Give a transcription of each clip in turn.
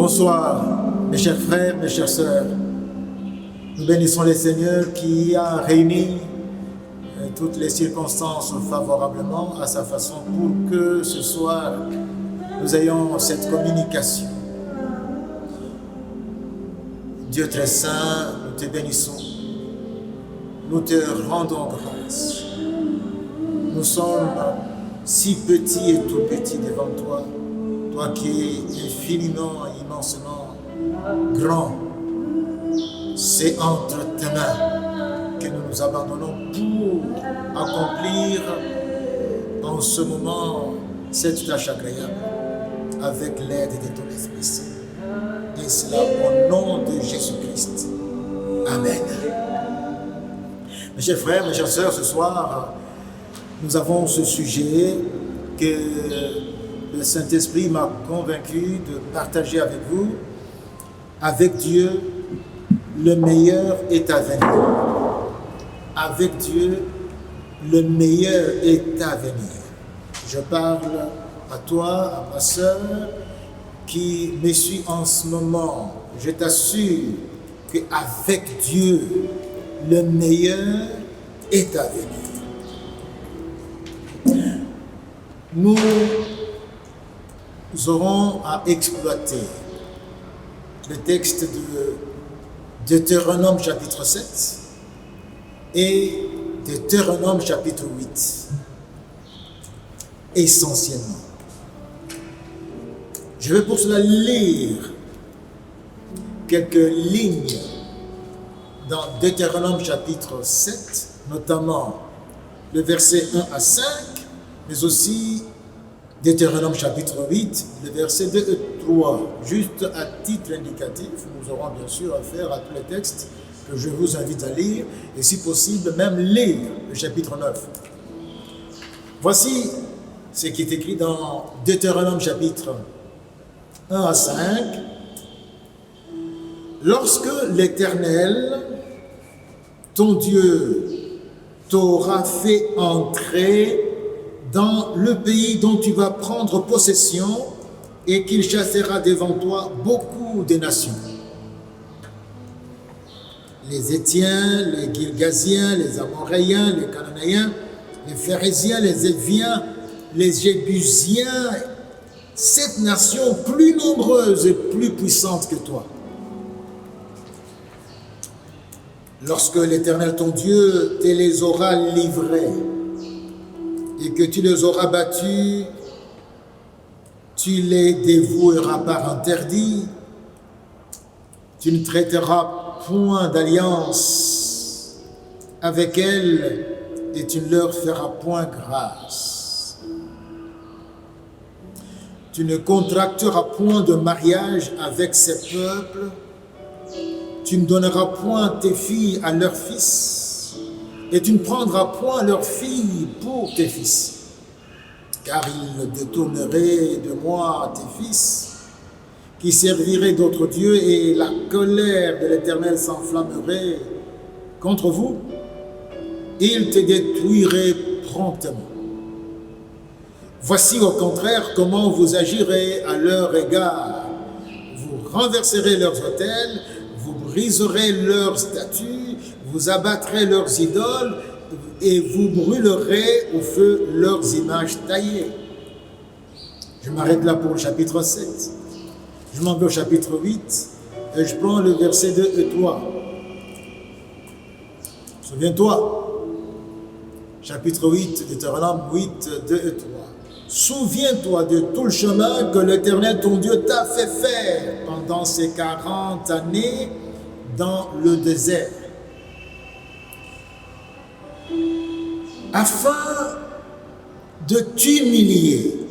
Bonsoir, mes chers frères, mes chères sœurs. Nous bénissons le Seigneur qui a réuni toutes les circonstances favorablement à sa façon pour que ce soir, nous ayons cette communication. Dieu très saint, nous te bénissons. Nous te rendons grâce. Nous sommes si petits et tout petits devant toi. Toi qui es infiniment, immensement grand, c'est entre tes mains que nous nous abandonnons pour accomplir en ce moment cette tâche agréable avec l'aide de ton Esprit Saint. Et cela au nom de Jésus-Christ. Amen. Mes chers frères, mes chères sœurs, ce soir, nous avons ce sujet que le Saint-Esprit m'a convaincu de partager avec vous. Avec Dieu, le meilleur est à venir. Avec Dieu, le meilleur est à venir. Je parle à toi, à ma sœur, qui me suit en ce moment. Je t'assure qu'avec Dieu, le meilleur est à venir. Nous aurons à exploiter le texte de Deutéronome chapitre 7 et Deutéronome chapitre 8, essentiellement. Je vais pour cela lire quelques lignes dans Deutéronome chapitre 7, notamment le verset 1 à 5, mais aussi Deutéronome chapitre 8, le verset 2 et 3. Juste à titre indicatif, nous aurons bien sûr affaire à tous les textes que je vous invite à lire, et si possible, même lire le chapitre 9. Voici ce qui est écrit dans Deutéronome chapitre 1 à 5. Lorsque l'Éternel, ton Dieu, t'aura fait entrer dans le pays dont tu vas prendre possession et qu'il chassera devant toi beaucoup de nations. Les Héthiens, les Girgasiens, les Amoréens, les Cananéens, les Phérésiens, les Éviens, les Jébusiens, cette nation plus nombreuse et plus puissante que toi. Lorsque l'Éternel ton Dieu te les aura livrés et que tu les auras battus, tu les dévoueras par interdit, tu ne traiteras point d'alliance avec elles et tu ne leur feras point grâce. Tu ne contracteras point de mariage avec ces peuples, tu ne donneras point tes filles à leurs fils, et tu ne prendras point leurs filles pour tes fils, car ils détourneraient de moi tes fils, qui serviraient d'autres dieux, et la colère de l'Éternel s'enflammerait contre vous, et ils te détruiraient promptement. Voici au contraire comment vous agirez à leur égard. Vous renverserez leurs autels, vous briserez leurs statues, vous abattrez leurs idoles et vous brûlerez au feu leurs images taillées. Je m'arrête là pour le chapitre 7. Je m'en vais au chapitre 8 et je prends le verset 2 et 3. Souviens-toi, chapitre 8, Deutéronome 8, 2 et 3. Souviens-toi de tout le chemin que l'Éternel ton Dieu t'a fait faire pendant ces 40 années dans le désert, afin de t'humilier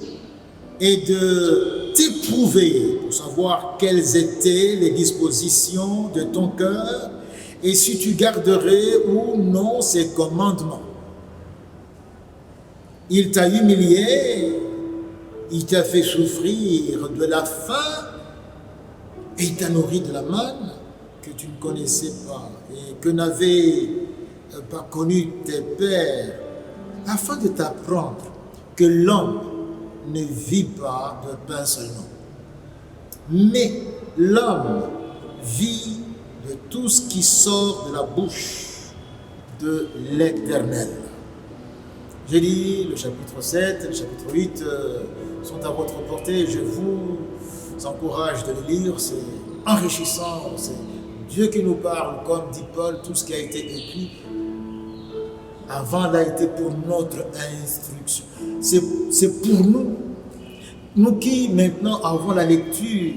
et de t'éprouver pour savoir quelles étaient les dispositions de ton cœur et si tu garderais ou non ses commandements. Il t'a humilié, il t'a fait souffrir de la faim et il t'a nourri de la manne que tu ne connaissais pas et que n'avaient pas connu tes pères, afin de t'apprendre que l'homme ne vit pas de pain seulement, mais l'homme vit de tout ce qui sort de la bouche de l'Éternel. J'ai dit le chapitre 7, le chapitre 8 sont à votre portée. Je vous encourage de le lire, c'est enrichissant. C'est Dieu qui nous parle, comme dit Paul, tout ce qui a été écrit avant l'a été pour notre instruction. C'est pour nous. Nous qui maintenant avons la lecture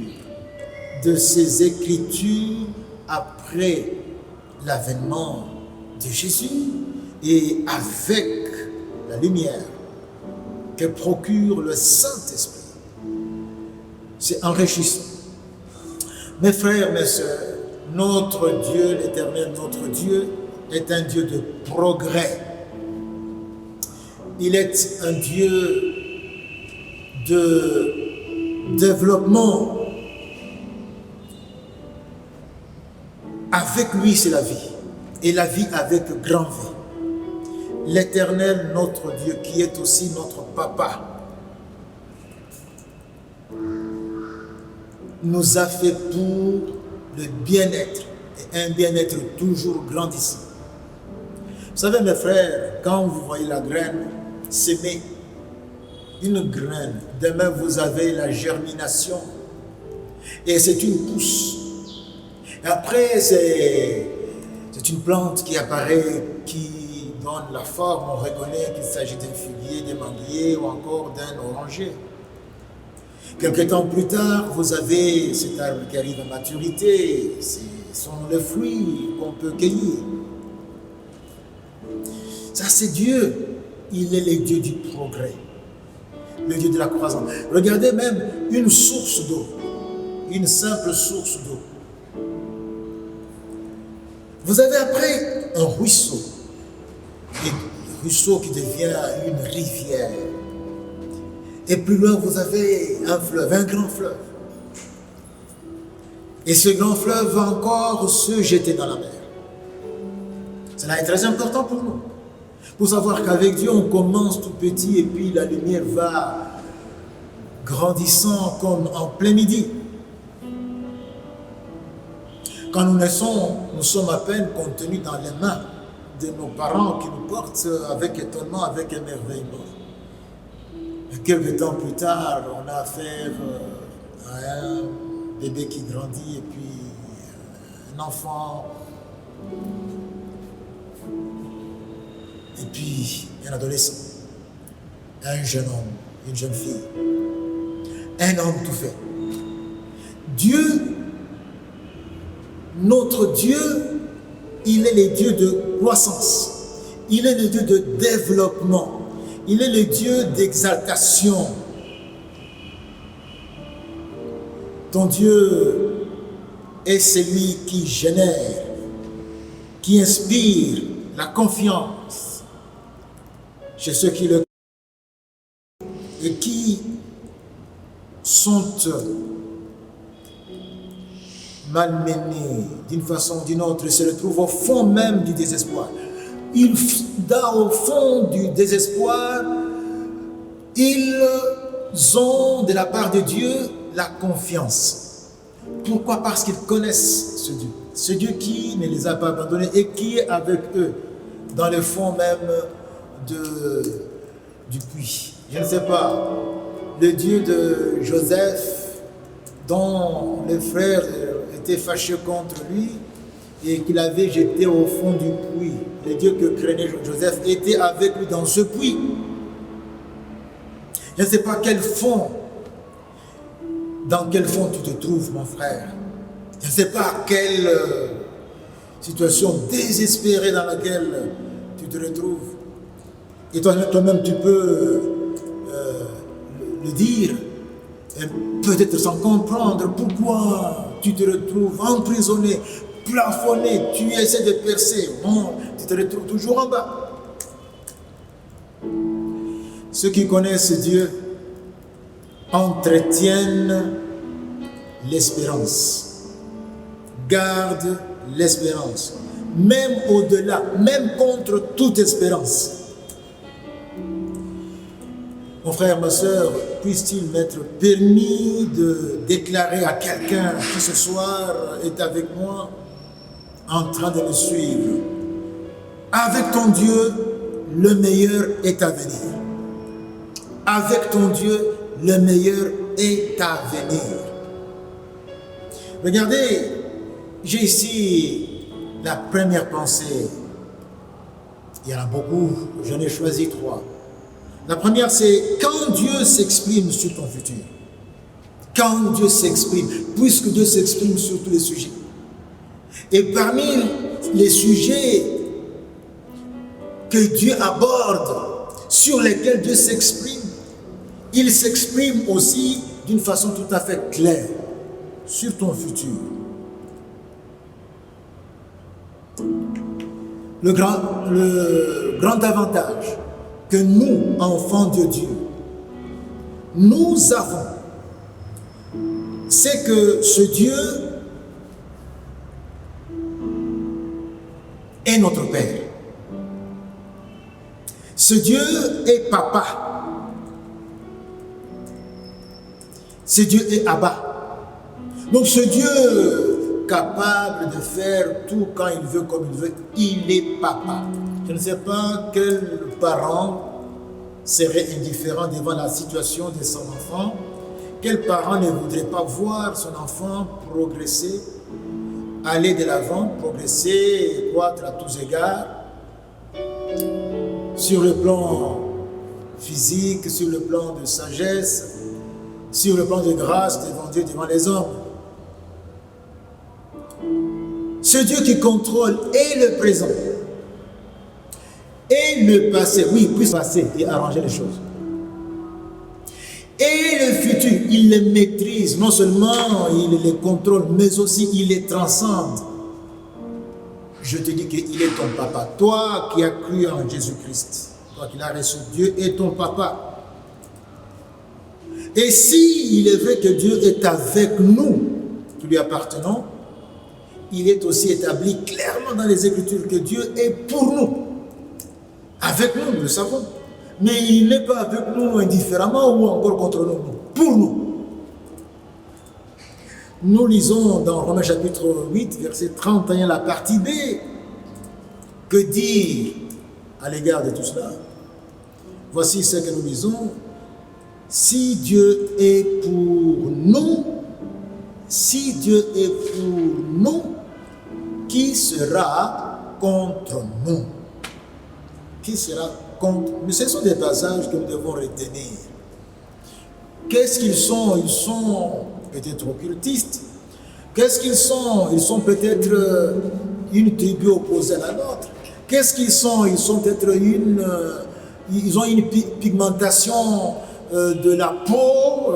de ces Écritures après l'avènement de Jésus et avec la lumière que procure le Saint-Esprit. C'est enrichissant. Mes frères, mes sœurs, notre Dieu, l'Éternel, notre Dieu, est un Dieu de progrès. Il est un Dieu de développement. Avec lui, c'est la vie. Et la vie avec grand V. L'Éternel, notre Dieu, qui est aussi notre Papa, nous a fait pour le bien-être, et un bien-être toujours grandissant. Vous savez, mes frères, quand vous voyez la graine s'aimer, une graine, demain vous avez la germination, et c'est une pousse. Et après, c'est une plante qui apparaît, qui donne la forme. On reconnaît qu'il s'agit d'un figuier, d'un manguier ou encore d'un oranger. Quelque temps plus tard, vous avez cet arbre qui arrive à maturité. Ce sont les fruits qu'on peut cueillir. Ça, c'est Dieu. Il est le Dieu du progrès, le Dieu de la croissance. Regardez même une source d'eau, une simple source d'eau. Vous avez après un ruisseau, et le ruisseau qui devient une rivière. Et plus loin, vous avez un fleuve, un grand fleuve. Et ce grand fleuve va encore se jeter dans la mer. Cela est très important pour nous. Pour savoir qu'avec Dieu, on commence tout petit et puis la lumière va grandissant comme en plein midi. Quand nous naissons, nous sommes à peine contenus dans les mains de nos parents qui nous portent avec étonnement, avec émerveillement. Et quelques temps plus tard, on a affaire à un bébé qui grandit et puis un enfant. Et puis un adolescent, un jeune homme, une jeune fille, un homme tout fait. Dieu, notre Dieu, il est le Dieu de croissance, il est le Dieu de développement, il est le Dieu d'exaltation. Ton Dieu est celui qui génère, qui inspire la confiance chez ceux qui le connaissent et qui sont malmenés d'une façon ou d'une autre et se retrouvent au fond même du désespoir. Au fond du désespoir, ils ont de la part de Dieu la confiance. Pourquoi? Parce qu'ils connaissent ce Dieu. Ce Dieu qui ne les a pas abandonnés et qui est avec eux dans le fond même du puits. Je ne sais pas, le Dieu de Joseph, dont les frères étaient fâchés contre lui et qu'il avait jeté au fond du puits. Le Dieu que craignait Joseph était avec lui dans ce puits. Je ne sais pas dans quel fond tu te trouves, mon frère. Je ne sais pas quelle situation désespérée dans laquelle tu te retrouves. Et toi-même, tu peux le dire, peut-être sans comprendre pourquoi tu te retrouves emprisonné, plafonné, tu essaies de percer. Bon, tu te retrouves toujours en bas. Ceux qui connaissent Dieu entretiennent l'espérance. Garde l'espérance, même au-delà, même contre toute espérance. Mon frère, ma soeur, puisse-t-il m'être permis de déclarer à quelqu'un qui ce soir est avec moi en train de me suivre. Avec ton Dieu, le meilleur est à venir. Avec ton Dieu, le meilleur est à venir. Regardez, j'ai ici la première pensée. Il y en a beaucoup, j'en ai choisi 3. La première, c'est quand Dieu s'exprime sur ton futur. Quand Dieu s'exprime, puisque Dieu s'exprime sur tous les sujets. Et parmi les sujets que Dieu aborde, sur lesquels Dieu s'exprime, il s'exprime aussi d'une façon tout à fait claire sur ton futur. Le grand avantage que nous, enfants de Dieu, nous avons, c'est que ce Dieu est notre Père. Ce Dieu est Papa. Ce Dieu est Abba. Donc ce Dieu capable de faire tout quand il veut, comme il veut, il est Papa. Je ne sais pas quel parent serait indifférent devant la situation de son enfant. Quel parent ne voudrait pas voir son enfant progresser, aller de l'avant, progresser, croître à tous égards, sur le plan physique, sur le plan de sagesse, sur le plan de grâce devant Dieu, devant les hommes. Ce Dieu qui contrôle et le présent et le passé, oui, puisse passer et arranger les choses. Et le futur, il les maîtrise, non seulement il les contrôle, mais aussi il les transcende. Je te dis qu'il est ton papa. Toi qui as cru en Jésus-Christ, toi qui l'as reçu, Dieu est ton papa. Et si il est vrai que Dieu est avec nous, qui lui appartenons, il est aussi établi clairement dans les Écritures que Dieu est pour nous. Avec nous, nous le savons. Mais il n'est pas avec nous indifféremment ou encore contre nous, pour nous. Nous lisons dans Romains chapitre 8, verset 31, la partie B. Que dire à l'égard de tout cela? Voici ce que nous lisons. Si Dieu est pour nous, si Dieu est pour nous, qui sera contre nous? Qui sera contre nous? Ce sont des passages que nous devons retenir. Qu'est-ce qu'ils sont? Ils sont peut-être occultistes. Qu'est-ce qu'ils sont? Ils sont peut-être une tribu opposée à la nôtre. Qu'est-ce qu'ils sont? Ils sont peut-être ils ont une pigmentation de la peau,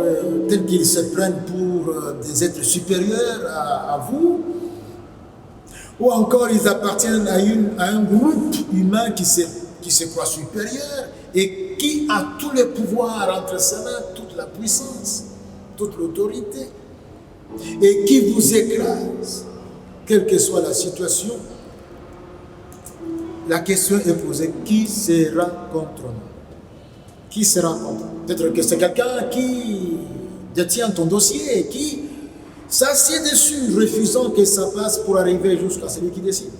tels qu'ils se prennent pour des êtres supérieurs à vous. Ou encore ils appartiennent à un groupe humain qui se croit supérieur et qui a tous les pouvoirs entre ses mains, toute la puissance, toute l'autorité, et qui vous écrase, quelle que soit la situation. La question est posée, qui sera contre nous? Qui sera contre nous? Peut-être que c'est quelqu'un qui détient ton dossier et qui s'assied dessus, refusant que ça passe pour arriver jusqu'à celui qui décide.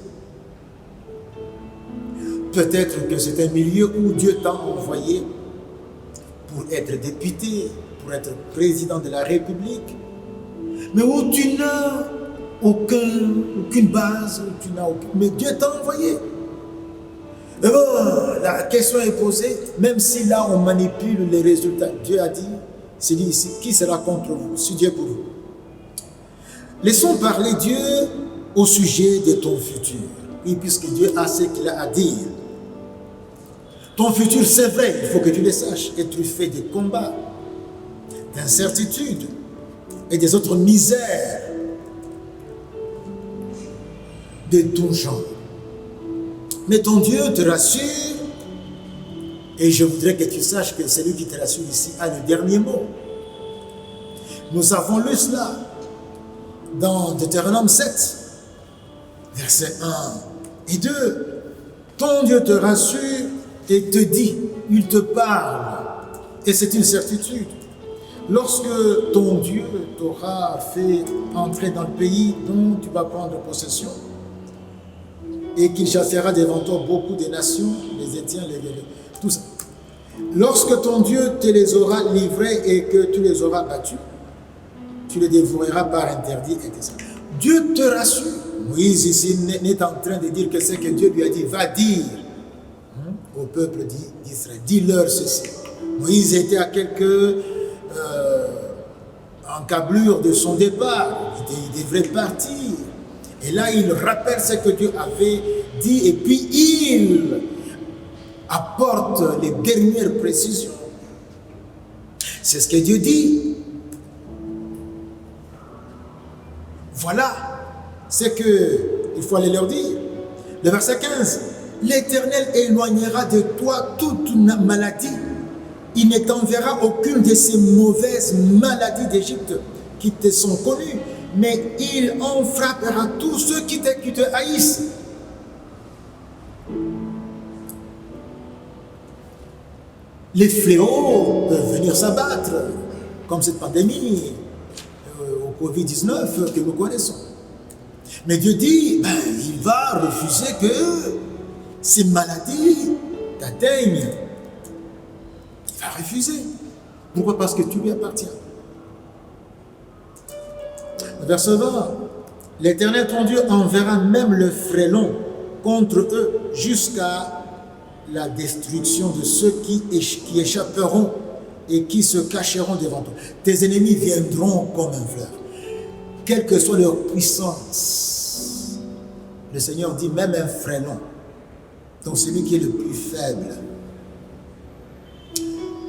Peut-être que c'est un milieu où Dieu t'a envoyé pour être député, pour être président de la République, mais où tu n'as aucune base, où tu n'as aucun... mais Dieu t'a envoyé. Et bon, la question est posée, même si là on manipule les résultats, Dieu a dit, c'est dit ici, qui sera contre vous, si Dieu est pour vous? Laissons parler Dieu au sujet de ton futur, et puisque Dieu a ce qu'il a à dire. Ton futur, c'est vrai, il faut que tu le saches, est truffé de combats, d'incertitudes et des autres misères de tout genre. Mais ton Dieu te rassure, et je voudrais que tu saches que celui qui te rassure ici a le dernier mot. Nous avons lu cela dans Deutéronome 7, versets 1 et 2. Ton Dieu te rassure et te dit, il te parle Et c'est une certitude. Lorsque ton Dieu t'aura fait entrer dans le pays dont tu vas prendre possession, et qu'il chassera devant toi beaucoup de nations, les Étiens, tout ça. Lorsque ton Dieu te les aura livrés et que tu les auras battus, tu les dévoueras par interdit et des ça. Dieu te rassure. Moïse ici n'est en train de dire que c'est que Dieu lui a dit, va dire au peuple d'Israël, dis-leur ceci. Moïse était à quelques encablures de son départ, il devrait partir. Et là, il rappelle ce que Dieu avait dit et puis il apporte les dernières précisions. C'est ce que Dieu dit. Voilà ce qu'il faut aller leur dire. Le verset 15. L'Éternel éloignera de toi toute maladie. Il ne t'enverra aucune de ces mauvaises maladies d'Égypte qui te sont connues, mais il en frappera tous ceux qui te haïssent. Les fléaux peuvent venir s'abattre, comme cette pandémie au Covid-19 que nous connaissons. Mais Dieu dit, il va refuser que ces maladies t'atteignent. Il va refuser. Pourquoi? Parce que tu lui appartiens. Verset 20. L'Éternel ton Dieu enverra même le frelon contre eux jusqu'à la destruction de ceux qui échapperont et qui se cacheront devant toi. Tes ennemis viendront comme un fleuve. Quelle que soit leur puissance, le Seigneur dit même un frelon, donc celui qui est le plus faible.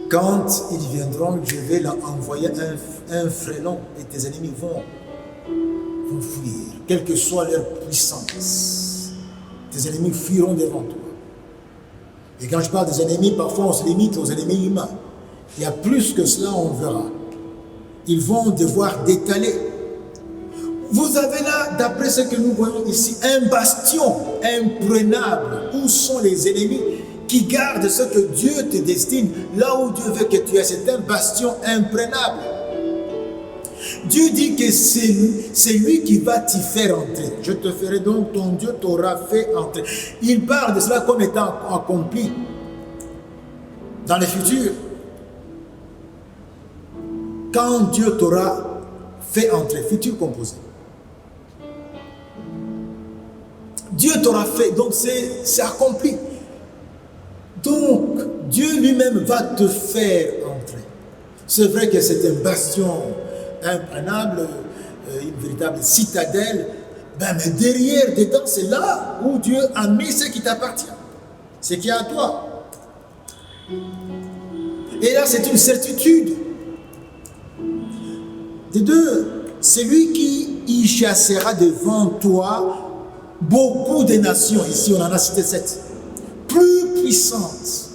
Quand ils viendront, je vais leur envoyer un frelon et tes ennemis vont fuir, quelle que soit leur puissance. Tes ennemis fuiront devant toi. Et quand je parle des ennemis, parfois on se limite aux ennemis humains. Il y a plus que cela, on verra. Ils vont devoir détaler. Vous avez là, d'après ce que nous voyons ici, un bastion imprenable. Où sont les ennemis qui gardent ce que Dieu te destine, là où Dieu veut que tu aies? C'est un bastion imprenable. Dieu dit que c'est lui qui va t'y faire entrer. Je te ferai donc, ton Dieu t'aura fait entrer. Il parle de cela comme étant accompli dans le futur. Quand Dieu t'aura fait entrer, futur composé. Dieu t'aura fait, donc c'est accompli. Donc, Dieu lui-même va te faire entrer. C'est vrai que c'est un bastion imprenable, une véritable citadelle, mais derrière, dedans, c'est là où Dieu a mis ce qui t'appartient, ce qui est à toi. Et là, c'est une certitude. De deux, c'est lui qui y chassera devant toi beaucoup de nations. Ici, on en a cité 7. Plus puissantes,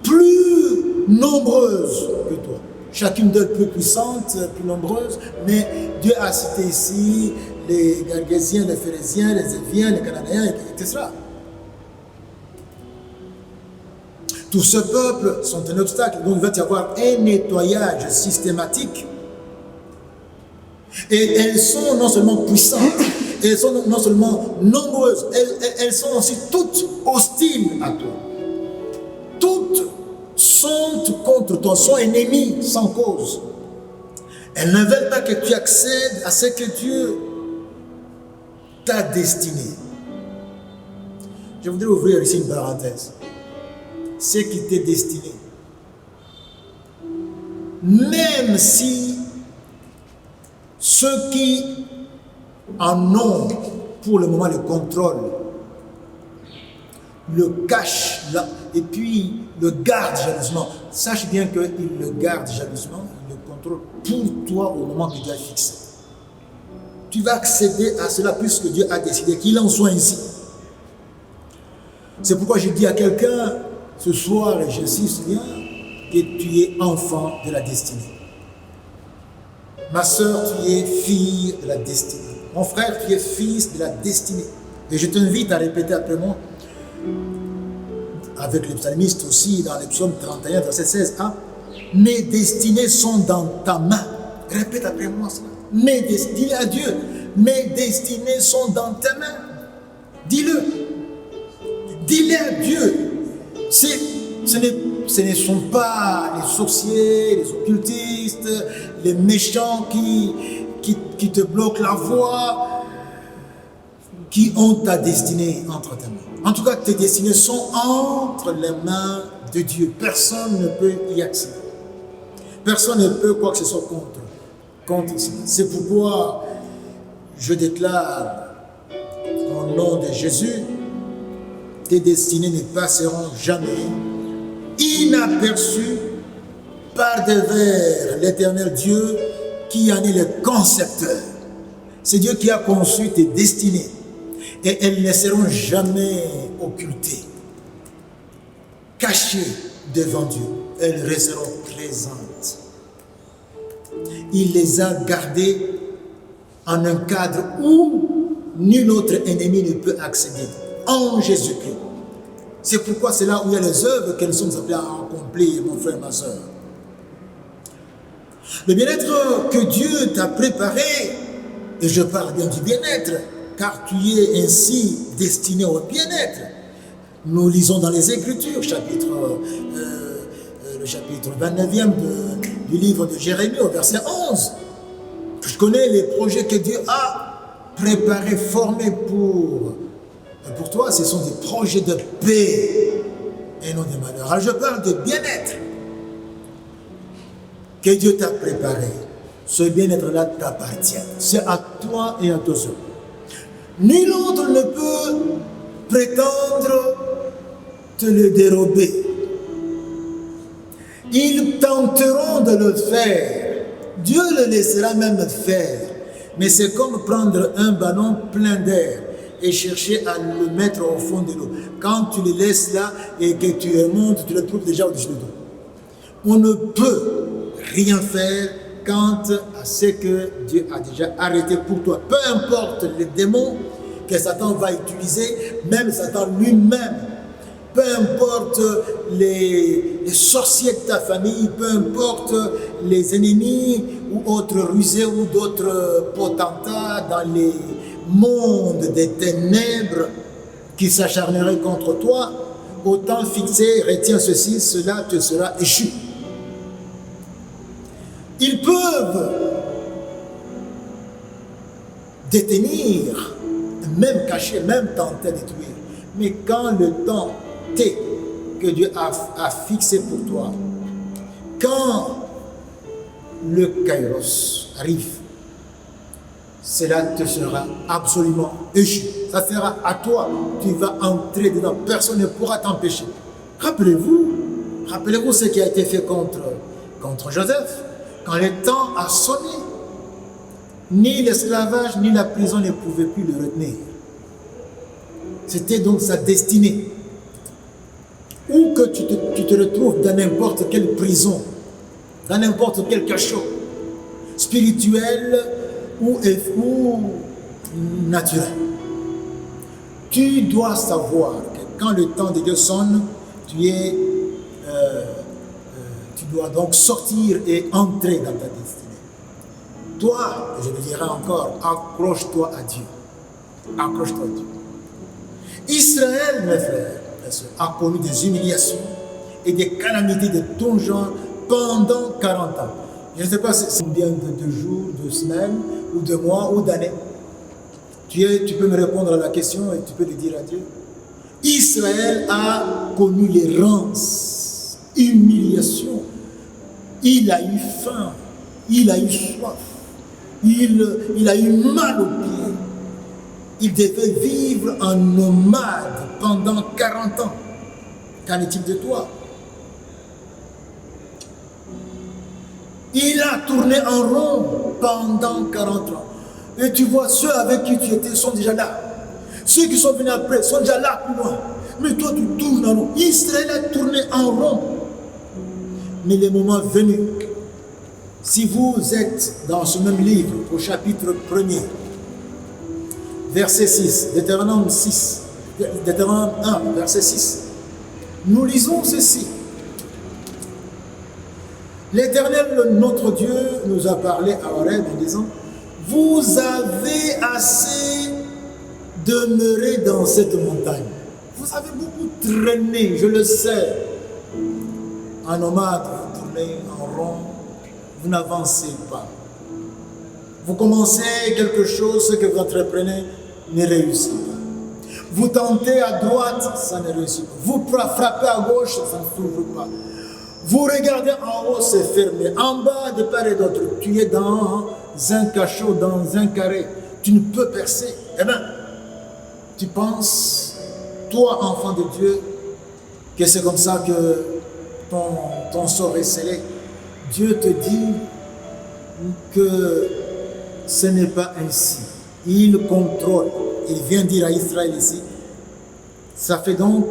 plus nombreuses que toi. Chacune d'elles plus puissante, plus nombreuse, mais Dieu a cité ici les Gergésiens, les Phérésiens, les Éviens, les Cananéens, etc. Tout ce peuple sont un obstacle, donc il va y avoir un nettoyage systématique. Et elles sont non seulement puissantes, elles sont non seulement nombreuses, elles sont aussi toutes hostiles à toi. Toutes sont contre toi, sont ennemies sans cause. Elles ne veulent pas que tu accèdes à ce que Dieu t'a destiné. Je voudrais ouvrir ici une parenthèse. Ce qui t'est destiné. Même si ceux qui en ont pour le moment le contrôle, le cachent là, et puis le gardent jalousement. Sache bien qu'ils le gardent jalousement, ils le contrôlent pour toi au moment que Dieu a fixé. Tu vas accéder à cela puisque Dieu a décidé qu'il en soit ainsi. C'est pourquoi je dis à quelqu'un ce soir, et j'insiste bien, que tu es enfant de la destinée. Ma soeur, tu es fille de la destinée. Mon frère, tu es fils de la destinée. Et je t'invite à répéter après moi, avec le psalmiste aussi dans le psaume 31, verset 16, hein? Mes destinées sont dans ta main. Répète après moi cela. Dis-le à Dieu. Mes destinées sont dans tes mains. Dis-le. Dis-le à Dieu. Ce ne sont pas les sorciers, les occultistes, les méchants qui te bloquent la voie, qui ont ta destinée entre tes mains. En tout cas, tes destinées sont entre les mains de Dieu. Personne ne peut y accéder. Personne ne peut quoi que ce soit contre cela. C'est pourquoi je déclare au nom de Jésus, tes destinées ne passeront jamais inaperçues par devers l'Éternel Dieu qui en est le concepteur. C'est Dieu qui a conçu tes destinées et elles ne seront jamais occultées, cachées devant Dieu. Elles resteront présentes. Il les a gardées en un cadre où nul autre ennemi ne peut accéder, en Jésus-Christ. C'est pourquoi c'est là où il y a les œuvres que nous sommes appelés à accomplir, mon frère, ma soeur. Le bien-être que Dieu t'a préparé, et je parle bien du bien-être, car tu es ainsi destiné au bien-être. Nous lisons dans les Écritures, le chapitre 29e du livre de Jérémie, au verset 11. Je connais les projets que Dieu a préparés, formés pour toi. Ce sont des projets de paix et non de malheur. Alors je parle de bien-être que Dieu t'a préparé. Ce bien-être-là t'appartient. C'est à toi et à toi seul. Nul autre ne peut prétendre te le dérober. Ils tenteront de le faire. Dieu le laissera même faire. Mais c'est comme prendre un ballon plein d'air et chercher à le mettre au fond de l'eau. Quand tu le laisses là et que tu remontes, tu le trouves déjà au-dessus de l'eau. On ne peut rien faire quant à ce que Dieu a déjà arrêté pour toi. Peu importe les démons que Satan va utiliser, même Satan lui-même, peu importe les sorciers de ta famille, peu importe les ennemis ou autres rusés ou d'autres potentats dans les mondes des ténèbres qui s'acharneraient contre toi, autant fixé, retiens ceci, cela te sera échu. Ils peuvent détenir, même cacher, même tenter de détruire. Mais quand le temps T que Dieu a fixé pour toi, quand le Kairos arrive, cela te sera absolument échu. Ça sera à toi. Tu vas entrer dedans. Personne ne pourra t'empêcher. Rappelez-vous ce qui a été fait contre Joseph. Quand le temps a sonné, ni l'esclavage ni la prison ne pouvaient plus le retenir. C'était donc sa destinée. Ou que tu te retrouves dans n'importe quelle prison, dans n'importe quel cachot, spirituel ou naturel. Tu dois savoir que quand le temps de Dieu sonne, tu dois donc sortir et entrer dans ta destinée. Toi, je le dirai encore, accroche-toi à Dieu. Accroche-toi à Dieu. Israël, mes frères, a connu des humiliations et des calamités de tout genre pendant 40 ans. Je ne sais pas si c'est combien de jours, de semaines, ou de mois, ou d'années. Tu peux me répondre à la question et tu peux le dire à Dieu. Israël a connu l'errance, humiliation. Il a eu faim, il a eu soif, il a eu mal aux pieds. Il devait vivre en nomade pendant 40 ans. Qu'en est-il de toi? Il a tourné en rond pendant 40 ans. Et tu vois, ceux avec qui tu étais sont déjà là. Ceux qui sont venus après sont déjà là plus loin. Mais toi, tu tournes en rond. Israël a tourné en rond. Mais le moment venu, si vous êtes dans ce même livre, au chapitre 1er, verset 6, Deutéronome 1, verset 6, nous lisons ceci. L'Éternel, notre Dieu, nous a parlé à Horeb en disant, vous avez assez demeuré dans cette montagne. Vous avez beaucoup traîné, je le sais. En nomade, vous tournez en rond, vous n'avancez pas. Vous commencez quelque chose, ce que vous entreprenez ne réussit pas. Vous tentez à droite, ça ne réussit pas. Vous frappez à gauche, ça ne s'ouvre pas. Vous regardez en haut, c'est fermé. En bas, de part et d'autre, tu es dans un cachot, dans un carré. Tu ne peux percer. Eh bien, tu penses, toi, enfant de Dieu, que c'est comme ça que ton sort est scellé. Dieu te dit que ce n'est pas ainsi. Il contrôle. Il vient dire à Israël ici, ça fait donc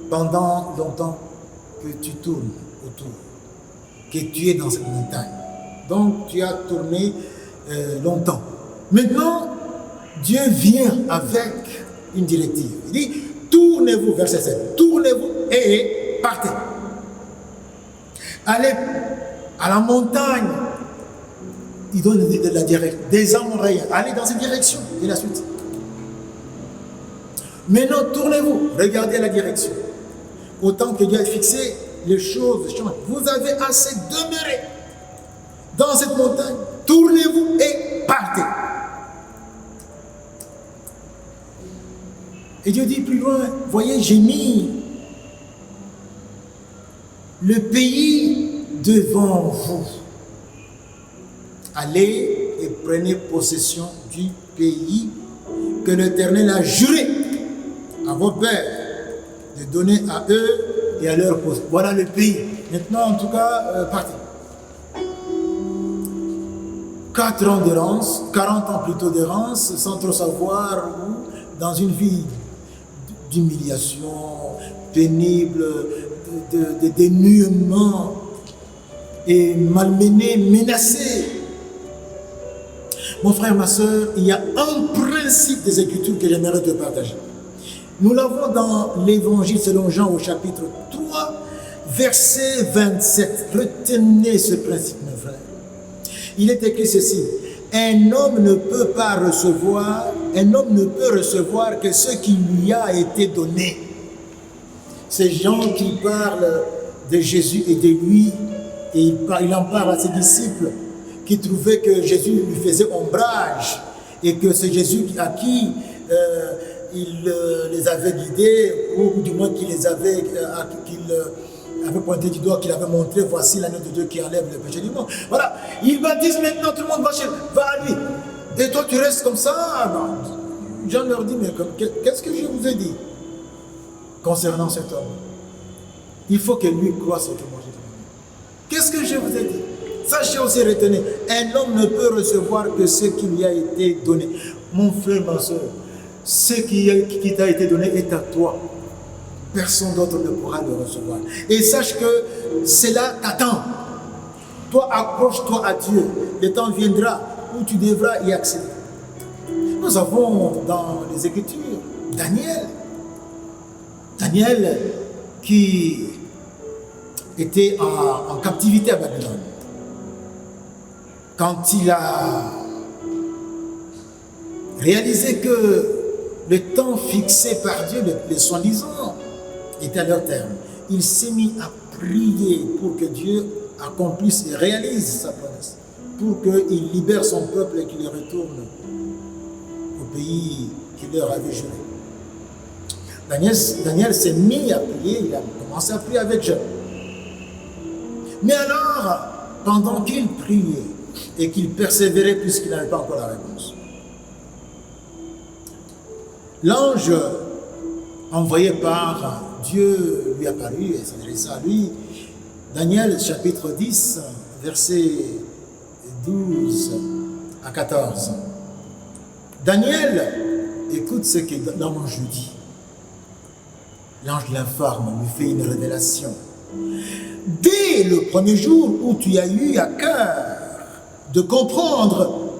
pendant longtemps que tu tournes autour, que tu es dans cette montagne. Donc tu as tourné longtemps. Maintenant, Dieu vient avec une directive. Il dit, tournez-vous, verset 7, tournez-vous et partez. Allez à la montagne. Il donne de la direction, des Amoréens. Allez dans cette direction. Et la suite. Maintenant, tournez-vous. Regardez la direction. Autant que Dieu a fixé, les choses changent. Vous avez assez demeuré dans cette montagne. Tournez-vous et partez. Et Dieu dit plus loin, voyez, j'ai mis le pays devant vous. Allez et prenez possession du pays que l'Éternel a juré à vos pères de donner à eux et à leur possession. Voilà le pays. Maintenant, en tout cas, partez. 4 ans d'errance, 40 ans plutôt d'errance, sans trop savoir où, dans une vie d'humiliation, pénible, de dénuement, et malmené, menacé. Mon frère, ma soeur, il y a un principe des Écritures que j'aimerais te partager. Nous l'avons dans l'Évangile selon Jean au chapitre 3, verset 27. Retenez ce principe, mes frères. Il est écrit ceci. Un homme ne peut recevoir que ce qui lui a été donné. Ces gens qui parlent de Jésus et de lui, et il en parle à ses disciples, qui trouvaient que Jésus lui faisait ombrage et que c'est Jésus à qui il les avait guidés, ou du moins qu'il avait pointé du doigt, qu'il avait montré, voici l'agneau de Dieu qui enlève le péché du monde. Voilà, il baptise maintenant, tout le monde va à lui. Et toi tu restes comme ça. Non. Jean leur dit, mais qu'est-ce que je vous ai dit concernant cet homme? Il faut que lui croie ce que moi j'ai dit. Qu'est-ce que je vous ai dit? Sachez aussi, retenez, un homme ne peut recevoir que ce qui lui a été donné. Mon frère, ma soeur, ce qui t'a été donné est à toi. Personne d'autre ne pourra le recevoir. Et sache que cela t'attend. Toi, accroche-toi à Dieu. Le temps viendra où tu devras y accéder. Nous avons dans les Écritures Daniel qui était en captivité à Babylone. Quand il a réalisé que le temps fixé par Dieu, les soi-disant, était à leur terme, il s'est mis à prier pour que Dieu accomplisse et réalise sa promesse, pour qu'il libère son peuple et qu'il retourne au pays qu'il leur avait juré. Daniel s'est mis à prier, il a commencé à prier avec Dieu. Mais alors, pendant qu'il priait et qu'il persévérait puisqu'il n'avait pas encore la réponse, l'ange envoyé par Dieu lui apparut et s'adressa à lui. Daniel chapitre 10, versets 12 à 14. Daniel, écoute ce que l'ange lui dit. L'ange l'informe, lui fait une révélation. Dès le premier jour où tu as eu à cœur de comprendre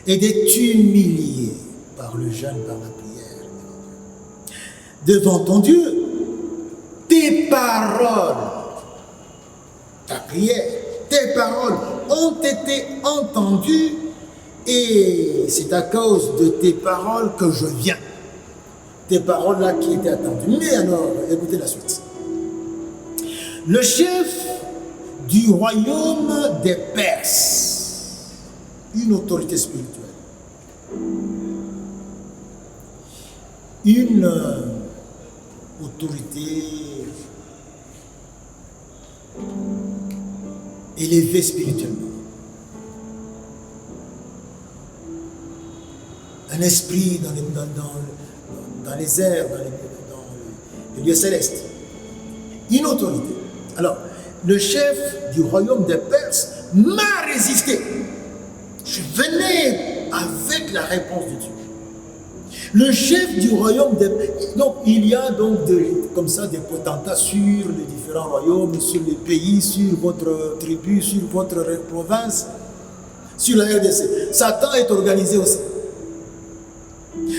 et de t'humilier par le jeûne, par la prière, devant ton Dieu. Tes paroles, ta prière, tes paroles ont été entendues et c'est à cause de tes paroles que je viens. Tes paroles là qui étaient attendues. Mais alors, écoutez la suite. Le chef du royaume des Perses, une autorité spirituelle, une autorité élevée spirituellement, un esprit dans les airs, dans les lieux célestes, une autorité. Alors, le chef du royaume des Perses m'a résisté. Je venais avec la réponse de Dieu. Le chef du royaume des Perses, donc il y a donc comme ça des potentats sur les différents royaumes, sur les pays, sur votre tribu, sur votre province, sur la RDC. Satan est organisé aussi.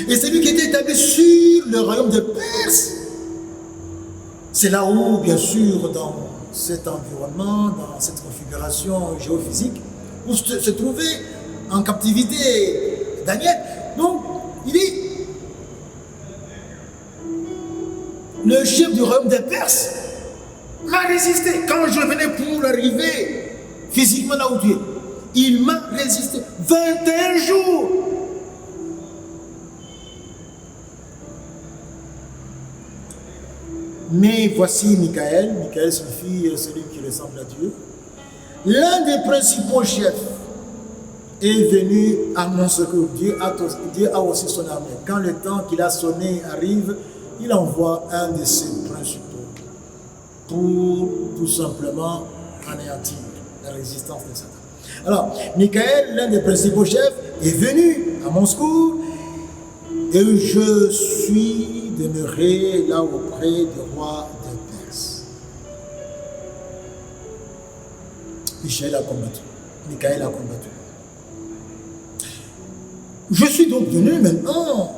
Et celui qui était établi sur le royaume des Perses, c'est là où, bien sûr, dans cet environnement, dans cette configuration géophysique, où se trouvait en captivité Daniel. Donc, il dit, le chef du royaume des Perses m'a résisté quand je venais pour arriver physiquement là où tu es. Il m'a résisté 21 jours. Mais voici Michael signifie celui qui ressemble à Dieu. L'un des principaux chefs est venu à mon secours. Dieu a aussi son armée. Quand le temps qu'il a sonné arrive, il envoie un de ses principaux pour tout simplement anéantir la résistance de Satan. Alors, Michael, l'un des principaux chefs, est venu à mon secours et je suis demeuré là auprès du roi des Perses. Michael a combattu. Michael a combattu. Je suis donc venu maintenant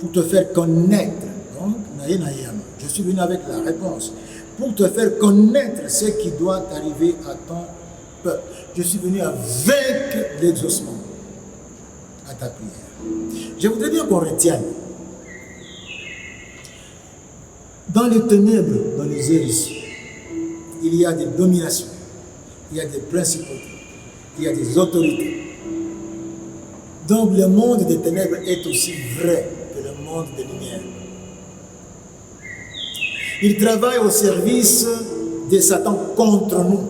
pour te faire connaître. Donc, je suis venu avec la réponse. Pour te faire connaître ce qui doit arriver à ton peuple. Je suis venu avec l'exaucement à ta prière. Je voudrais bien qu'on retienne. Dans les ténèbres, dans les airs ici, il y a des dominations, il y a des principautés, il y a des autorités. Donc le monde des ténèbres est aussi vrai que le monde des lumières. Il travaille au service de Satan contre nous.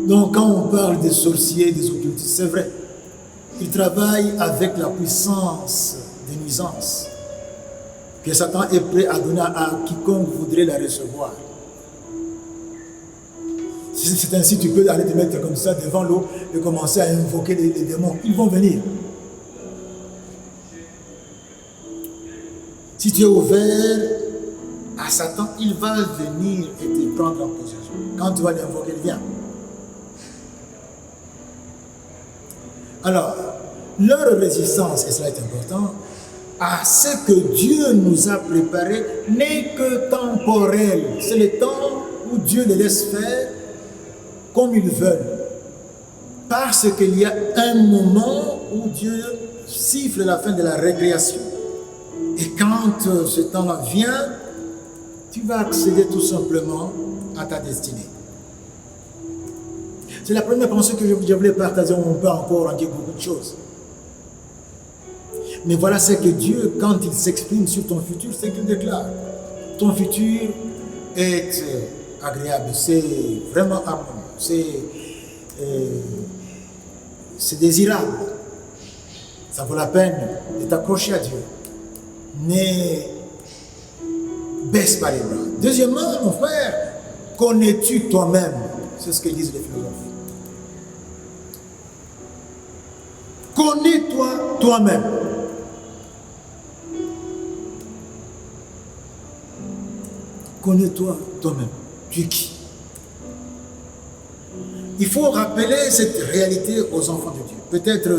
Donc quand on parle des sorciers, des occultistes, c'est vrai. Il travaille avec la puissance des nuisances que Satan est prêt à donner à quiconque voudrait la recevoir. Si c'est ainsi, tu peux aller te mettre comme ça devant l'eau et commencer à invoquer les démons. Ils vont venir. Si tu es ouvert à Satan, il va venir et te prendre en possession. Quand tu vas l'invoquer, il vient. Alors, leur résistance, et cela est important, à ce que Dieu nous a préparé n'est que temporel. C'est le temps où Dieu les laisse faire comme ils veulent. Parce qu'il y a un moment où Dieu siffle la fin de la récréation. Et quand ce temps-là vient, tu vas accéder tout simplement à ta destinée. C'est la première pensée que je voulais partager. On peut encore en dire beaucoup de choses. Mais voilà ce que Dieu, quand il s'exprime sur ton futur, c'est qu'il déclare. Ton futur est agréable, c'est vraiment harmonieux, c'est désirable. Ça vaut la peine de t'accrocher à Dieu. Ne baisse pas les bras. Deuxièmement, mon frère, connais-tu toi-même? C'est ce que disent les philosophes. Connais-toi toi-même. Connais-toi toi-même. Tu es qui? Il faut rappeler cette réalité aux enfants de Dieu. Peut-être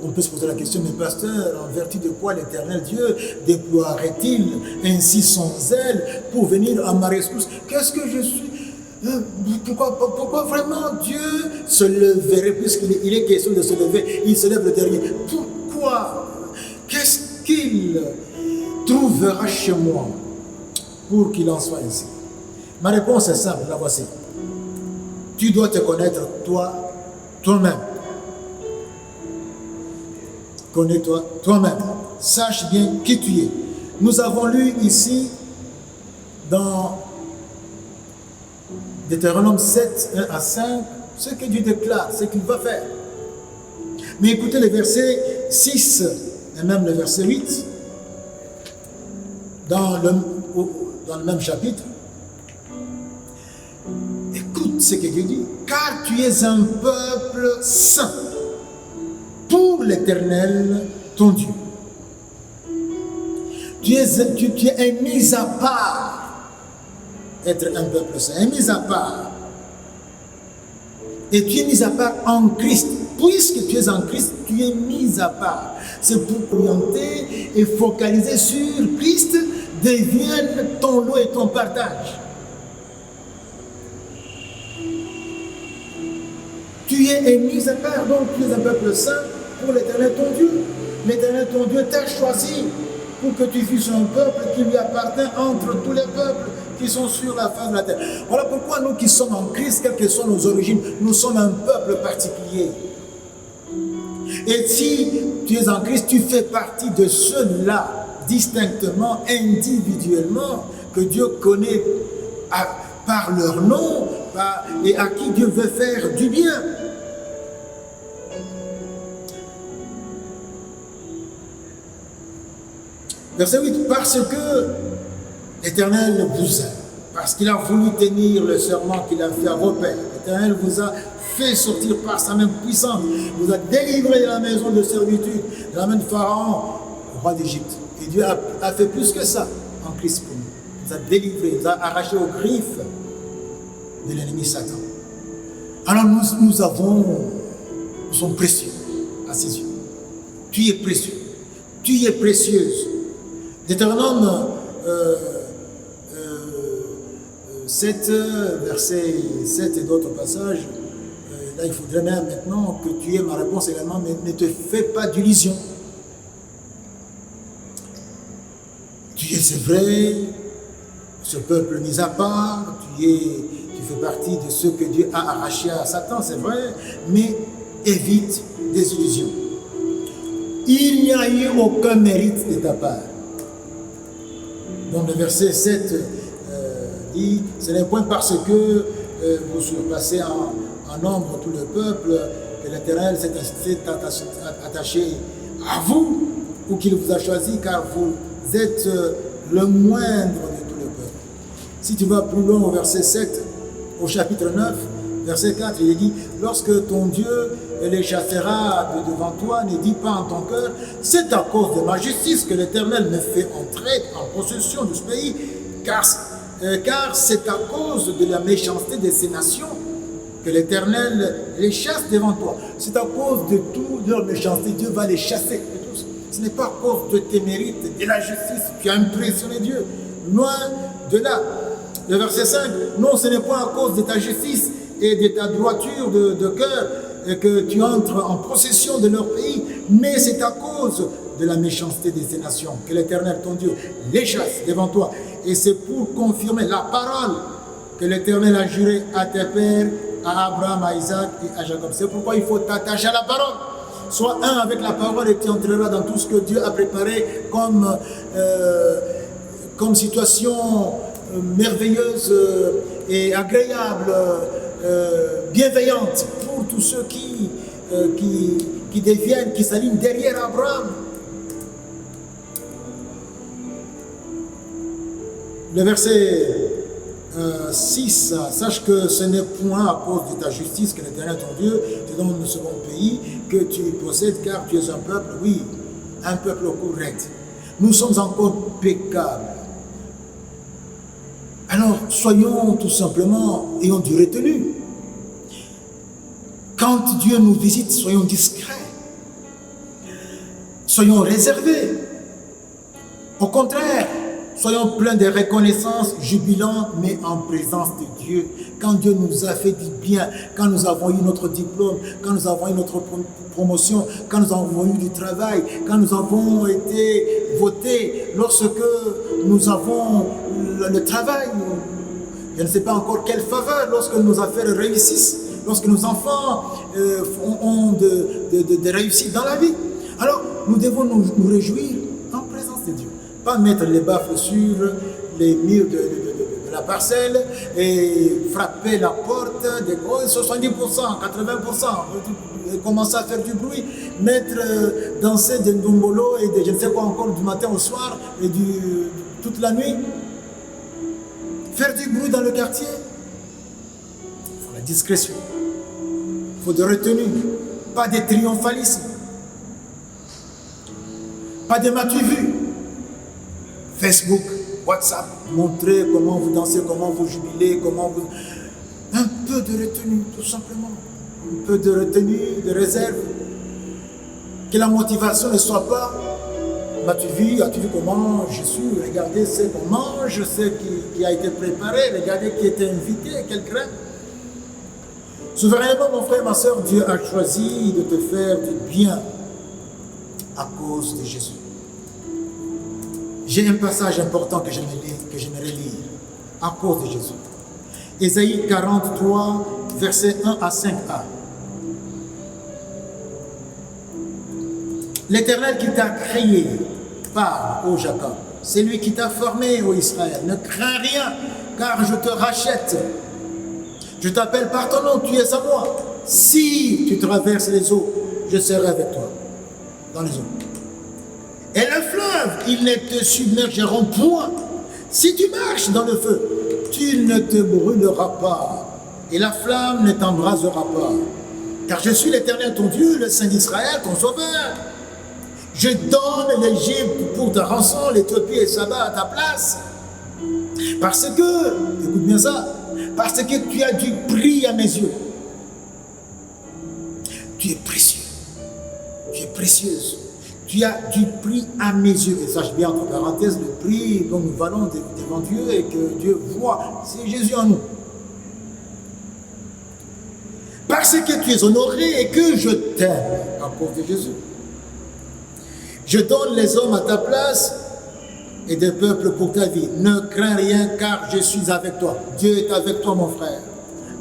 On peut se poser la question, mais pasteur, en vertu de quoi l'Éternel Dieu déploierait-il ainsi son zèle pour venir à ma rescousse? Qu'est-ce que je suis? Pourquoi vraiment Dieu se leverait, puisqu'il est question de se lever, il se lève le dernier? Pourquoi? Qu'est-ce qu'il trouvera chez moi pour qu'il en soit ainsi? Ma réponse est simple, la voici. Tu dois te connaître toi-même. Connais-toi toi-même. Sache bien qui tu es. Nous avons lu ici dans Deutéronome 7, 1 à 5, ce que Dieu déclare, ce qu'il va faire. Mais écoutez le verset 6 et même le verset 8 dans le même chapitre. Écoute ce que Dieu dit. Car tu es un peuple saint pour l'Éternel, ton Dieu. Tu es mis à part, être un peuple saint, mis à part. Et tu es mis à part en Christ. Puisque tu es en Christ, tu es mis à part. C'est pour orienter et focaliser sur Christ devienne ton lot et ton partage. Tu es mis à part, donc tu es un peuple saint pour l'Éternel ton Dieu. L'Éternel ton Dieu t'a choisi pour que tu fusses un peuple qui lui appartient entre tous les peuples qui sont sur la face de la terre. Voilà pourquoi nous qui sommes en Christ, quelles que soient nos origines, nous sommes un peuple particulier. Et si tu es en Christ, tu fais partie de ceux-là, distinctement, individuellement, que Dieu connaît par leur nom et à qui Dieu veut faire du bien. Verset 8, parce que l'Éternel vous aime, parce qu'il a voulu tenir le serment qu'il a fait à vos pères. L'Éternel vous a fait sortir par sa main puissante, vous a délivré de la maison de servitude, de la main de Pharaon, roi d'Égypte. Et Dieu a fait plus que ça en Christ pour nous. Il vous a délivré, il vous a arraché aux griffes de l'ennemi Satan. Alors nous sommes précieux à ses yeux. Tu es précieux. Tu es précieuse. Deutéronome 7, verset 7 et d'autres passages, là il faudrait même maintenant que tu aies ma réponse également, mais ne te fais pas d'illusions. Tu es, c'est vrai, ce peuple mis à part, tu fais partie de ceux que Dieu a arrachés à Satan, c'est vrai, mais évite des illusions. Il n'y a eu aucun mérite de ta part. Donc le verset 7 dit, ce n'est point parce que vous surpassez en nombre tout le peuple que l'Éternel s'est attaché à vous ou qu'il vous a choisi, car vous êtes le moindre de tout le peuple. Si tu vas plus loin au verset 7, au chapitre 9, verset 4, il est dit, lorsque ton Dieu les chassera de devant toi, ne dis pas en ton cœur, c'est à cause de ma justice que l'Éternel me fait entrer en possession de ce pays, car c'est à cause de la méchanceté de ces nations que l'Éternel les chasse devant toi. C'est à cause de toute leur méchanceté, Dieu va les chasser. Ce n'est pas à cause de tes mérites, de la justice qui a impressionné Dieu. Loin de là. Le verset 5, non, ce n'est pas à cause de ta justice et de ta droiture de cœur que tu entres en possession de leur pays, mais c'est à cause de la méchanceté de ces nations que l'Éternel, ton Dieu, les chasse devant toi. Et c'est pour confirmer la parole que l'Éternel a juré à tes pères, à Abraham, à Isaac et à Jacob. C'est pourquoi il faut t'attacher à la parole. Sois un avec la parole et tu entreras dans tout ce que Dieu a préparé comme situation merveilleuse et agréable, bienveillante pour tous ceux qui deviennent, qui s'alignent derrière Abraham. Le verset 6, sache que ce n'est point à cause de ta justice que l'Éternel ton Dieu te donne le second pays que tu possèdes, car tu es un peuple, oui, un peuple correct. Nous sommes encore peccables. Alors, soyons tout simplement, ayons du retenu. Quand Dieu nous visite, soyons discrets. soyons réservés. Au contraire, soyons pleins de reconnaissance, jubilants, mais en présence de Dieu. Quand Dieu nous a fait du bien, quand nous avons eu notre diplôme, quand nous avons eu notre promotion, quand nous avons eu du travail, quand nous avons été votés, lorsque nous avons le travail, je ne sais pas encore quelle faveur, lorsque nos affaires réussissent, lorsque nos enfants ont de réussite dans la vie. Alors, nous devons nous réjouir en présence de Dieu. Pas mettre les baffes sur les murs de la parcelle et frapper la porte de 70%, 80%, et commencer à faire du bruit, danser des ndombolo et je ne sais quoi encore du matin au soir et toute la nuit. Faire du bruit dans le quartier. Il faut la discrétion. Il faut de retenue. Pas de triomphalisme. Pas de m'as-tu-vu. Facebook, WhatsApp, montrer comment vous dansez, comment vous jubilez, comment vous... Un peu de retenue, tout simplement. Un peu de retenue, de réserve. Que la motivation ne soit pas m'as-tu vu comment je suis, regardez ce qu'on mange, ce qui a été préparé, regardez qui était invité, quel crème. Souverainement, mon frère, ma soeur, Dieu a choisi de te faire du bien à cause de Jésus. J'ai un passage important que j'aimerais lire à cause de Jésus. Ésaïe 43, versets 1 à 5a. L'Éternel qui t'a créé, parle, ô Jacob, c'est lui qui t'a formé, ô Israël. Ne crains rien, car je te rachète. Je t'appelle par ton nom, tu es à moi. Si tu traverses les eaux, je serai avec toi dans les eaux. Et le fleuve, ils ne te submergeront point. Si tu marches dans le feu, tu ne te brûleras pas. Et la flamme ne t'embrasera pas. Car je suis l'Éternel, ton Dieu, le Saint d'Israël, ton Sauveur. Je donne l'Égypte pour ta rançon, l'Éthiopie et Saba à ta place. Parce que, écoute bien ça, parce que tu as du prix à mes yeux. Tu es précieux. Tu es précieuse. Tu as du prix à mes yeux. Et sache bien, entre parenthèses, le prix dont nous valons devant Dieu et que Dieu voit, c'est Jésus en nous. Parce que tu es honoré et que je t'aime à cause de Jésus. Je donne les hommes à ta place et des peuples pour ta vie. Ne crains rien car je suis avec toi. Dieu est avec toi, mon frère.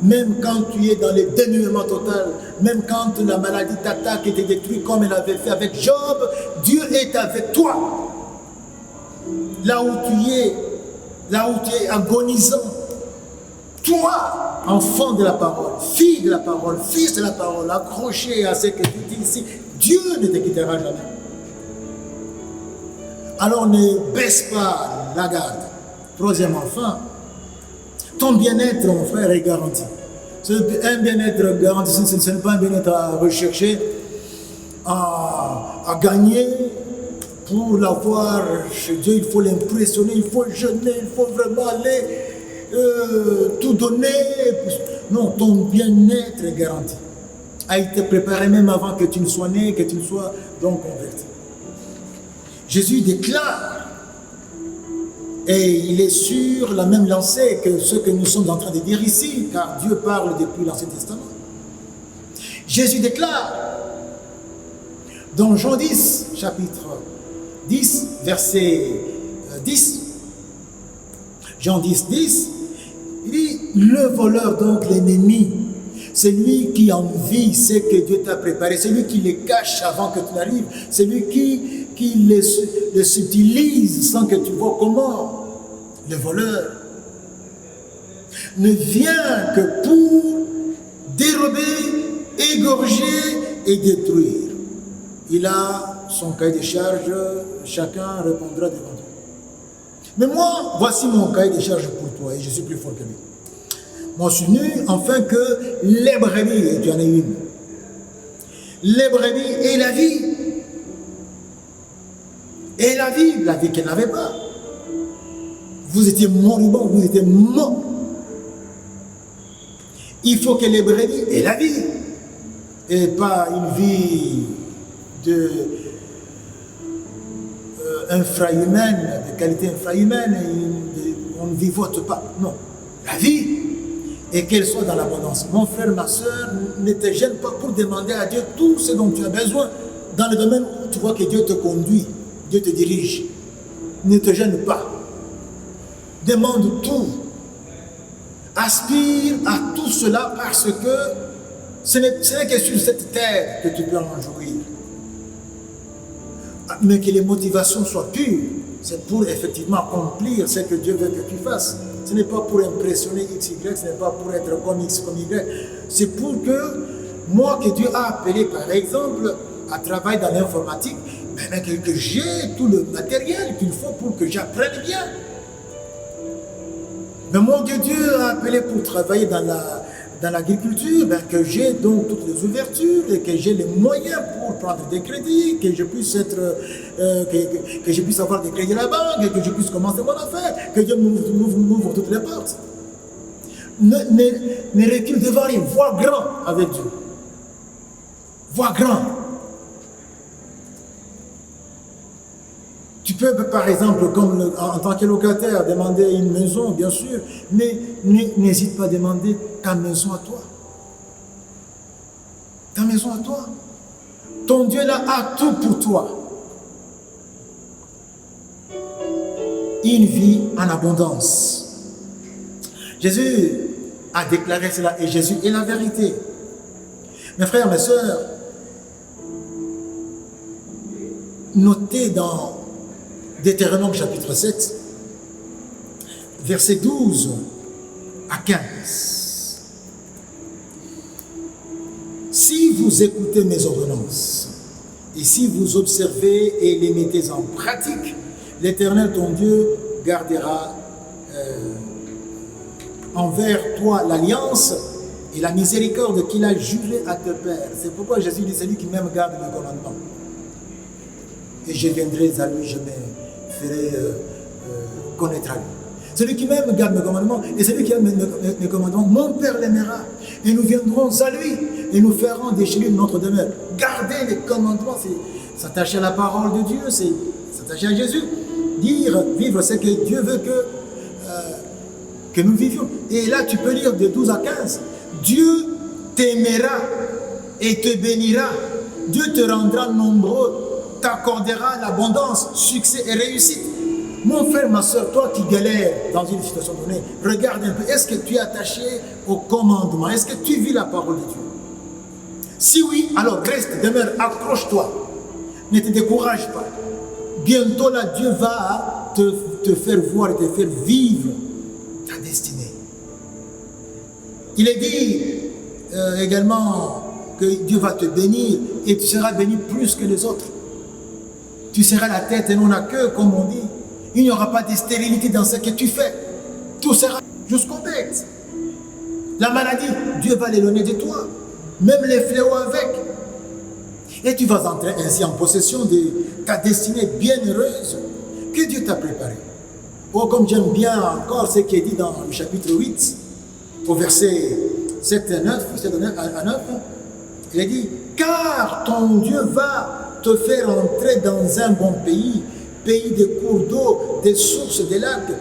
Même quand tu es dans le dénuement total, même quand la maladie t'attaque et te détruit comme elle avait fait avec Job, Dieu est avec toi. Là où tu es agonisant, toi, enfant de la parole, fille de la parole, fils de la parole, accroché à ce que tu dis ici, Dieu ne te quittera jamais. Alors ne baisse pas la garde. Troisième enfin, ton bien-être, mon frère, est garanti. Un bien-être garanti, ce n'est pas un bien-être à rechercher, à gagner. Pour l'avoir chez Dieu, il faut l'impressionner, il faut jeûner, il faut vraiment aller tout donner. Non, ton bien-être est garanti. A été préparé même avant que tu ne sois né, que tu ne sois donc converti. Jésus déclare, et il est sur la même lancée que ce que nous sommes en train de dire ici, car Dieu parle depuis l'Ancien Testament. Jésus déclare, dans Jean 10, chapitre 10, verset 10, Jean 10, 10, il dit, le voleur, donc l'ennemi, c'est lui qui envie ce que Dieu t'a préparé, c'est lui qui les cache avant que tu n'arrives, c'est lui qui les subtilise sans que tu vois comment. Le voleur ne vient que pour dérober, égorger et détruire. Il a son cahier de charge, chacun répondra devant Dieu. Mais moi, voici mon cahier de charge pour toi et je suis plus fort que lui. Moi, je suis venu afin que les brebis, et tu en as une, les brebis et la vie. Et la vie qu'elle n'avait pas. Vous étiez moribond, vous étiez mort. Il faut que les brebis aient la vie. Et pas une vie infrahumaine, de qualité infrahumaine, on ne vivote pas. Non. La vie, et qu'elle soit dans l'abondance. Mon frère, ma soeur, ne te gêne pas pour demander à Dieu tout ce dont tu as besoin dans le domaine où tu vois que Dieu te conduit, Dieu te dirige. Ne te gêne pas. Demande tout. Aspire à tout cela parce que ce n'est que sur cette terre que tu peux en jouir. Mais que les motivations soient pures. C'est pour effectivement accomplir ce que Dieu veut que tu fasses. Ce n'est pas pour impressionner X, Y, ce n'est pas pour être comme X, comme Y. C'est pour que moi, que Dieu a appelé par exemple à travailler dans l'informatique, que j'ai tout le matériel qu'il faut pour que j'apprenne bien. Mais moi, que Dieu a appelé pour travailler dans l'agriculture, que j'ai donc toutes les ouvertures et que j'ai les moyens pour prendre des crédits, que je puisse que je puisse avoir des crédits à la banque, que je puisse commencer mon affaire, que Dieu m'ouvre toutes les portes. Ne recule devant rien, vois grand avec Dieu. Vois grand. Tu peux, par exemple, comme en tant que locataire, demander une maison, bien sûr, mais n'hésite pas à demander ta maison à toi. Ta maison à toi. Ton Dieu là a tout pour toi. Une vie en abondance. Jésus a déclaré cela et Jésus est la vérité. Mes frères, mes sœurs, notez dans Deutéronome chapitre 7, versets 12 à 15. Si vous écoutez mes ordonnances, et si vous observez et les mettez en pratique, l'Éternel ton Dieu gardera envers toi l'alliance et la miséricorde qu'il a juré à tes pères. C'est pourquoi Jésus dit, celui qui m'aime garde mes commandements. Et je viendrai à lui, je me ferai connaître à lui. Celui qui m'aime garde mes commandements, et celui qui aime mes commandements, mon Père l'aimera. Et nous viendrons à lui, et nous ferons de chez lui notre demeure. Garder les commandements, c'est s'attacher à la parole de Dieu, c'est s'attacher à Jésus. Vivre ce que Dieu veut que nous vivions. Et là, tu peux lire de 12 à 15. Dieu t'aimera et te bénira. Dieu te rendra nombreux, t'accordera l'abondance, succès et réussite. Mon frère, ma soeur, toi qui galères dans une situation donnée, regarde un peu, est-ce que tu es attaché au commandement? Est-ce que tu vis la parole de Dieu? Si oui, alors reste, demeure, accroche-toi. Ne te décourage pas. Bientôt là, Dieu va te faire voir et te faire vivre ta destinée. Il est dit également que Dieu va te bénir et tu seras béni plus que les autres. Tu seras la tête et non la queue, comme on dit. Il n'y aura pas de stérilité dans ce que tu fais. Tout sera jusqu'au bec. La maladie, Dieu va l'éloigner de toi. Même les fléaux avec. Et tu vas entrer ainsi en possession de ta destinée bienheureuse que Dieu t'a préparée. Oh, comme j'aime bien encore ce qui est dit dans le chapitre 8, au verset 7 à 9, il est dit, car ton Dieu va te faire entrer dans un bon pays, pays de cours d'eau, des sources, des lacs,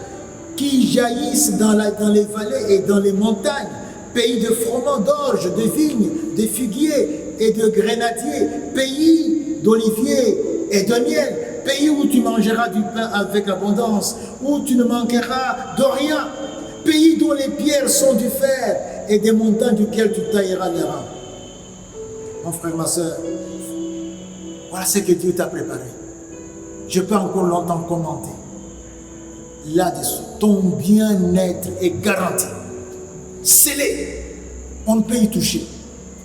qui jaillissent dans les vallées et dans les montagnes, pays de froment, d'orge, de vignes, de figuiers et de grenadiers, pays d'oliviers et de miel, pays où tu mangeras du pain avec abondance, où tu ne manqueras de rien, pays dont les pierres sont du fer et des montagnes duquel tu tailleras les rangs. Mon frère, ma soeur, voilà ce que Dieu t'a préparé. Je peux encore longtemps commenter là-dessus. Ton bien-être est garanti. Scellé. On ne peut y toucher.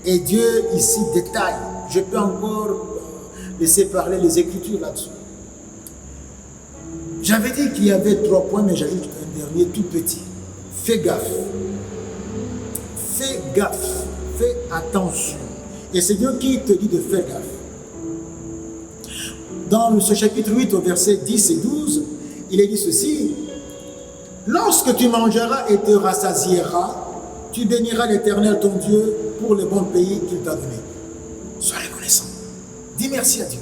Et Dieu ici détaille. Je peux encore laisser parler les Écritures là-dessus. J'avais dit qu'il y avait 3 points, mais j'ajoute un dernier tout petit. Fais gaffe. Fais gaffe. Fais attention. Et c'est Dieu qui te dit de faire gaffe. Dans ce chapitre 8, au verset 10 et 12, il est dit ceci. Lorsque tu mangeras et te rassasieras, tu béniras l'Éternel ton Dieu pour le bon pays qu'il t'a donné. Sois reconnaissant. Dis merci à Dieu.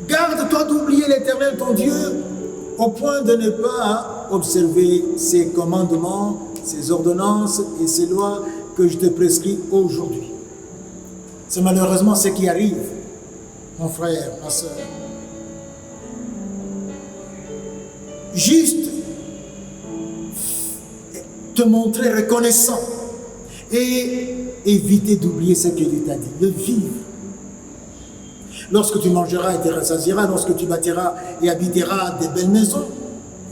Garde-toi d'oublier l'Éternel, ton Dieu, au point de ne pas observer ses commandements, ses ordonnances et ses lois que je te prescris aujourd'hui. C'est malheureusement ce qui arrive, mon frère, ma soeur. Juste te montrer reconnaissant et éviter d'oublier ce que Dieu t'a dit, de vivre. Lorsque tu mangeras et te rassasieras, lorsque tu bâtiras et habiteras des belles maisons,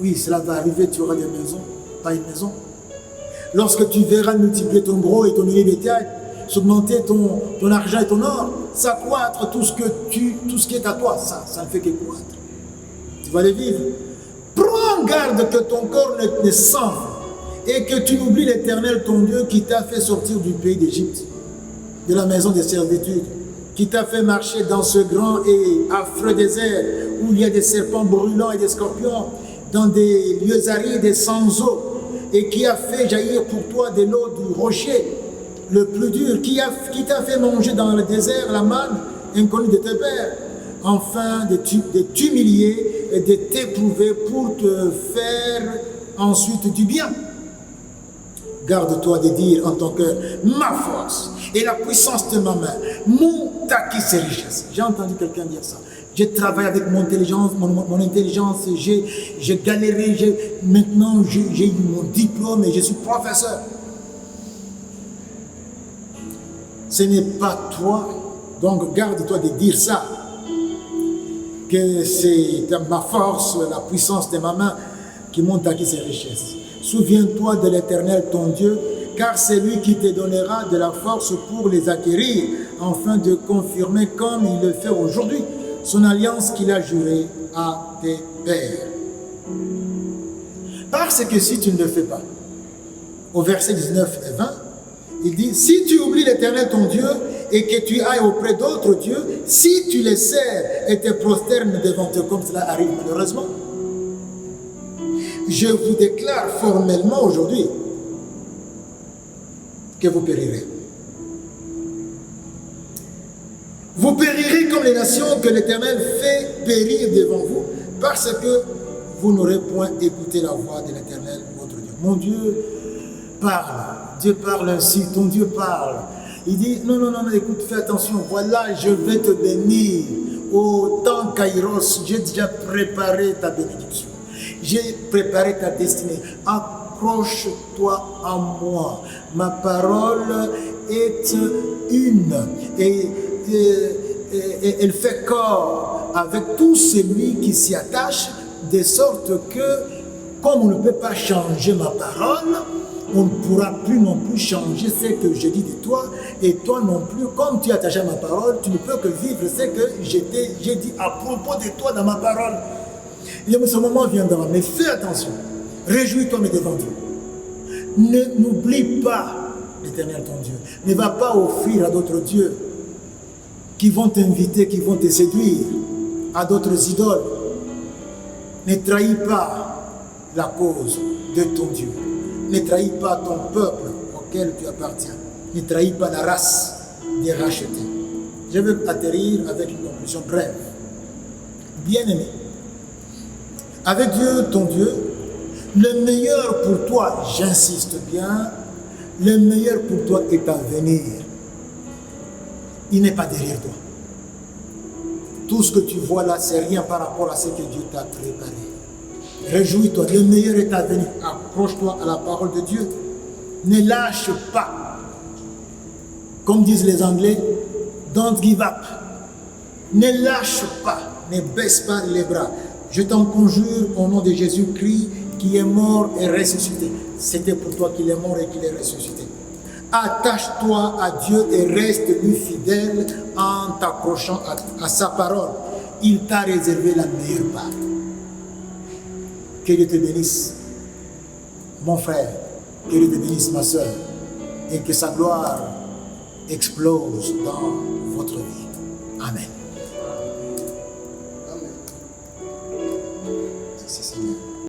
oui, cela va arriver, tu auras des maisons, pas une maison. Lorsque tu verras multiplier ton gros et ton huile bétail, s'augmenter ton argent et ton or, s'accroître tout ce qui est à toi, ça ne fait que croître. Tu vas les vivre. Prends garde que ton corps ne s'enfle et que tu n'oublies l'Éternel, ton Dieu, qui t'a fait sortir du pays d'Égypte, de la maison de servitude, qui t'a fait marcher dans ce grand et affreux désert où il y a des serpents brûlants et des scorpions, dans des lieux arides et sans eau, et qui a fait jaillir pour toi de l'eau du rocher le plus dur, qui t'a fait manger dans le désert la manne inconnue de tes pères, enfin de t'humilier et de t'éprouver pour te faire ensuite du bien. Garde-toi de dire en ton cœur, ma force et la puissance de ma main m'ont acquis ces richesses. J'ai entendu quelqu'un dire ça. J'ai travaillé avec mon intelligence, j'ai galéré, maintenant j'ai eu mon diplôme et je suis professeur. Ce n'est pas toi, donc garde-toi de dire ça, que c'est ma force, la puissance de ma main qui m'ont acquis ces richesses. Souviens-toi de l'Éternel, ton Dieu, car c'est lui qui te donnera de la force pour les acquérir, afin de confirmer comme il le fait aujourd'hui, son alliance qu'il a jurée à tes pères. Parce que si tu ne le fais pas, au verset 19 et 20, il dit, si tu oublies l'Éternel ton Dieu et que tu ailles auprès d'autres dieux, si tu les sers et te prosternes devant eux, comme cela arrive malheureusement, je vous déclare formellement aujourd'hui que vous périrez. Vous périrez comme les nations que l'Éternel fait périr devant vous, parce que vous n'aurez point écouté la voix de l'Éternel, votre Dieu. Mon Dieu parle. Dieu parle ainsi, ton Dieu parle. Il dit, non, écoute, fais attention, voilà, je vais te bénir. Au temps Kairos, j'ai déjà préparé ta bénédiction. J'ai préparé ta destinée. Accroche-toi à moi. Ma parole est une. Et elle fait corps avec tout celui qui s'y attache, de sorte que, comme on ne peut pas changer ma parole, on ne pourra plus non plus changer ce que je dis de toi, et toi non plus, comme tu es attaché à ma parole, tu ne peux que vivre ce que j'ai dit à propos de toi dans ma parole. Et ce moment viendra, mais fais attention, réjouis-toi mais devant Dieu. N'oublie pas l'Éternel ton Dieu, ne va pas offrir à d'autres dieux qui vont t'inviter, qui vont te séduire, à d'autres idoles. Ne trahis pas la cause de ton Dieu. Ne trahis pas ton peuple auquel tu appartiens. Ne trahis pas la race des rachetés. Je vais atterrir avec une conclusion brève. Bien-aimé, avec Dieu, ton Dieu, le meilleur pour toi, j'insiste bien, le meilleur pour toi est à venir. Il n'est pas derrière toi. Tout ce que tu vois là, c'est rien par rapport à ce que Dieu t'a préparé. Réjouis-toi, le meilleur est à venir. Accroche-toi à la parole de Dieu. Ne lâche pas. Comme disent les Anglais, don't give up. Ne lâche pas, ne baisse pas les bras. Je t'en conjure au nom de Jésus-Christ qui est mort et ressuscité. C'était pour toi qu'il est mort et qu'il est ressuscité. Attache-toi à Dieu et reste-lui fidèle en t'accrochant à sa parole. Il t'a réservé la meilleure part. Que Dieu te bénisse, mon frère, que Dieu te bénisse, ma soeur, et que sa gloire explose dans votre vie. Amen.